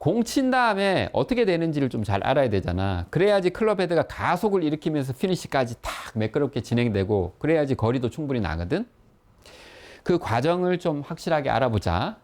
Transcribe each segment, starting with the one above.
공 친 다음에 어떻게 되는지를 좀 잘 알아야 되잖아. 그래야지 클럽 헤드가 가속을 일으키면서 피니시까지 탁 매끄럽게 진행되고 그래야지 거리도 충분히 나거든. 그 과정을 좀 확실하게 알아보자.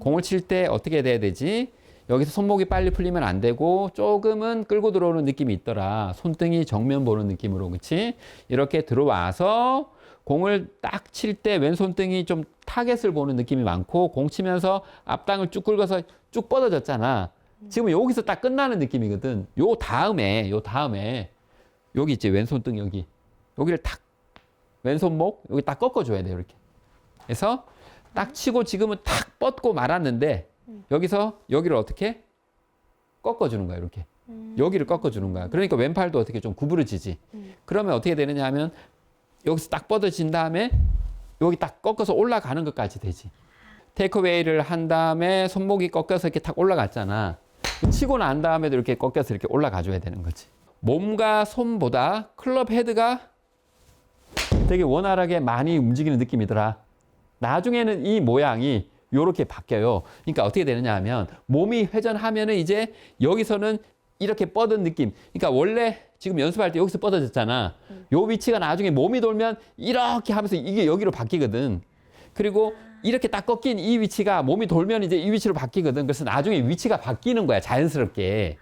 공을 칠 때 어떻게 돼야 되지? 여기서 손목이 빨리 풀리면 안 되고 조금은 끌고 들어오는 느낌이 있더라. 손등이 정면 보는 느낌으로, 그치? 이렇게 들어와서 공을 딱 칠 때 왼손등이 좀 타겟을 보는 느낌이 많고 공 치면서 앞땅을 쭉 긁어서 쭉 뻗어졌잖아. 지금 여기서 딱 끝나는 느낌이거든. 요 다음에 여기 있지, 왼손등 여기. 여기를 탁 왼손목 여기 딱 꺾어줘야 돼요, 이렇게. 그래서 딱 치고 지금은 탁 뻗고 말았는데 여기서 여기를 어떻게 꺾어주는 거야, 이렇게. 여기를 꺾어주는 거야. 그러니까 왼팔도 어떻게 좀 구부러지지. 그러면 어떻게 되느냐 하면 여기서 딱 뻗어진 다음에 여기 딱 꺾어서 올라가는 것까지 되지. 테이크어웨이를 한 다음에 손목이 꺾여서 이렇게 탁 올라갔잖아. 치고 난 다음에도 이렇게 꺾여서 이렇게 올라가줘야 되는 거지. 몸과 손보다 클럽 헤드가 되게 원활하게 많이 움직이는 느낌이더라. 나중에는 이 모양이 요렇게 바뀌어요. 그러니까 어떻게 되느냐 하면 몸이 회전하면은 이제 여기서는 이렇게 뻗은 느낌. 그러니까 원래 지금 연습할 때 여기서 뻗어졌잖아. 요 위치가 나중에 몸이 돌면 이렇게 하면서 이게 여기로 바뀌거든. 그리고 이렇게 딱 꺾인 이 위치가 몸이 돌면 이제 이 위치로 바뀌거든. 그래서 나중에 위치가 바뀌는 거야, 자연스럽게.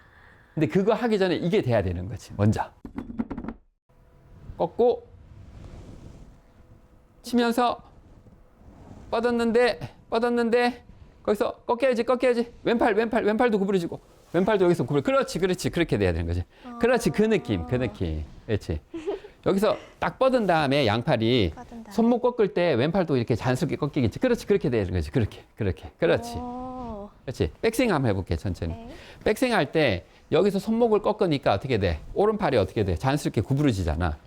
근데 그거 하기 전에 이게 돼야 되는 거지, 먼저. 꺾고 치면서 뻗었는데 거기서 꺾여야지. 왼팔도 구부러지고 왼팔도 여기서 그렇지. 그렇게 돼야 되는 거지. 그렇지, 그 느낌. 그렇지. 여기서 딱 뻗은 다음에 양팔이 손목 꺾을 때 왼팔도 이렇게 자연스럽게 꺾이겠지. 그렇지, 그렇게 돼야 되는 거지. 그렇게. 그렇지. 백스윙 한번 해볼게, 천천히. 네. 백스윙 할 때 여기서 손목을 꺾으니까 어떻게 돼? 오른팔이 어떻게 돼? 자연스럽게 구부러지잖아.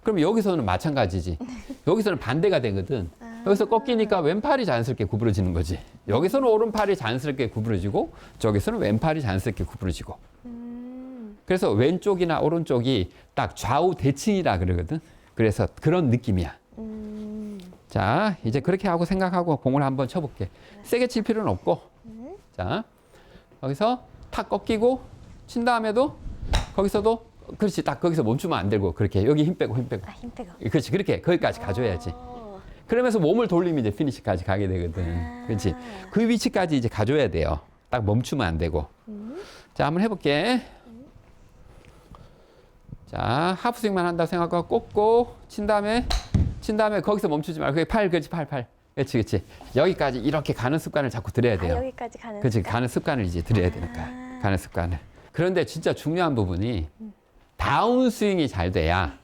그럼 여기서는 마찬가지지. 여기서는 반대가 되거든. 여기서 꺾이니까 왼팔이 자연스럽게 구부러지는 거지. 여기서는 오른팔이 자연스럽게 구부러지고 저기서는 왼팔이 자연스럽게 구부러지고. 그래서 왼쪽이나 오른쪽이 딱 좌우 대칭이라 그러거든. 그래서 그런 느낌이야. 자, 이제 그렇게 하고 생각하고 공을 한번 쳐볼게. 세게 칠 필요는 없고. 자, 여기서 탁 꺾이고 친 다음에도 거기서도 그렇지, 딱 거기서 멈추면 안 되고 그렇게 여기 힘 빼고. 힘 빼고. 그렇지, 그렇게 거기까지 가줘야지. 그러면서 몸을 돌리면 이제 피니시까지 가게 되거든. 그렇지. 그 위치까지 이제 가줘야 돼요. 딱 멈추면 안 되고. 자, 한번 해볼게. 자, 하프스윙만 한다고 생각하고 꽂고 친 다음에 거기서 멈추지 말고 팔. 그렇지. 여기까지 이렇게 가는 습관을 자꾸 들여야 돼요. 여기까지 가는 그렇지, 습관. 가는 습관을 이제 들여야 되는 거야. 가는 습관을. 그런데 진짜 중요한 부분이 다운 스윙이 잘 돼야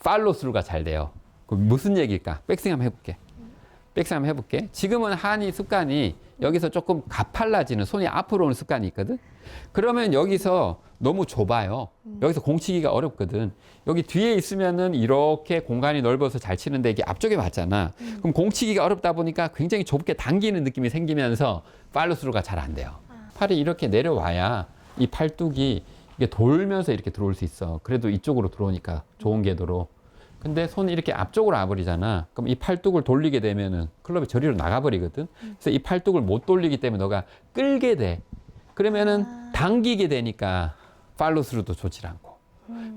팔로우 스루가 잘 돼요. 그럼 무슨 얘기일까? 백스윙 한번 해볼게. 지금은 한이 습관이 여기서 조금 가팔라지는, 손이 앞으로 오는 습관이 있거든. 그러면 여기서 너무 좁아요. 여기서 공 치기가 어렵거든. 여기 뒤에 있으면은 이렇게 공간이 넓어서 잘 치는데 이게 앞쪽에 맞잖아. 그럼 공 치기가 어렵다 보니까 굉장히 좁게 당기는 느낌이 생기면서 팔로우 스루가 잘 안 돼요. 팔이 이렇게 내려와야 이 팔뚝이 이게 돌면서 이렇게 들어올 수 있어. 그래도 이쪽으로 들어오니까 좋은 궤도로. 근데 손이 이렇게 앞쪽으로 와버리잖아. 그럼 이 팔뚝을 돌리게 되면은 클럽이 저리로 나가버리거든. 그래서 이 팔뚝을 못 돌리기 때문에 너가 끌게 돼. 그러면은 당기게 되니까 팔로우 스루도 좋지 않고.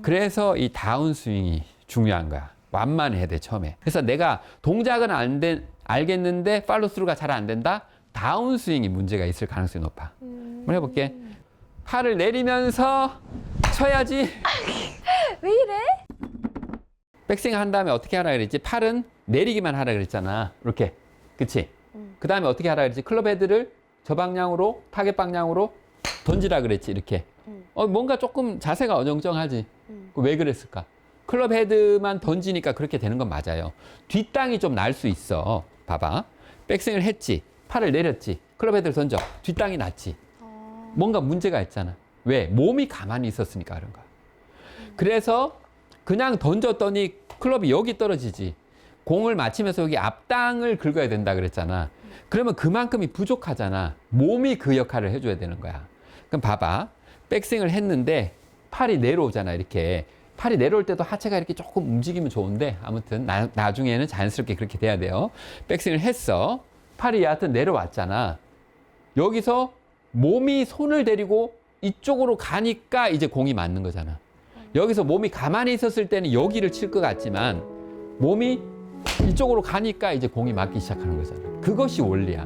그래서 이 다운 스윙이 중요한 거야. 완만해야 돼, 처음에. 그래서 내가 동작은 알겠는데 팔로우 스루가 잘 안 된다? 다운 스윙이 문제가 있을 가능성이 높아. 한번 해볼게. 팔을 내리면서 쳐야지. 왜 이래? 백스윙 한 다음에 어떻게 하라 그랬지? 팔은 내리기만 하라 그랬잖아. 이렇게. 그치? 그 다음에 어떻게 하라 그랬지? 클럽 헤드를 저 방향으로, 타겟 방향으로 던지라 그랬지, 이렇게. 뭔가 조금 자세가 어정쩡하지. 왜 그랬을까? 클럽 헤드만 던지니까 그렇게 되는 건 맞아요. 뒷땅이 좀 날 수 있어. 봐봐. 백스윙을 했지. 팔을 내렸지. 클럽 헤드를 던져. 뒷땅이 났지. 뭔가 문제가 있잖아. 왜? 몸이 가만히 있었으니까 그런 거야. 그래서 그냥 던졌더니 클럽이 여기 떨어지지. 공을 맞히면서 여기 앞땅을 긁어야 된다 그랬잖아. 그러면 그만큼이 부족하잖아. 몸이 그 역할을 해줘야 되는 거야. 그럼 봐봐. 백스윙을 했는데 팔이 내려오잖아, 이렇게. 팔이 내려올 때도 하체가 이렇게 조금 움직이면 좋은데 아무튼 나중에는 자연스럽게 그렇게 돼야 돼요. 백스윙을 했어. 팔이 여하튼 내려왔잖아. 여기서 몸이 손을 데리고 이쪽으로 가니까 이제 공이 맞는 거잖아. 여기서 몸이 가만히 있었을 때는 여기를 칠 것 같지만 몸이 이쪽으로 가니까 이제 공이 맞기 시작하는 거잖아. 그것이 원리야.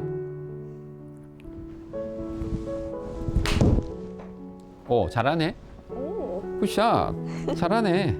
오, 잘하네. 오. 굿샷. 잘하네.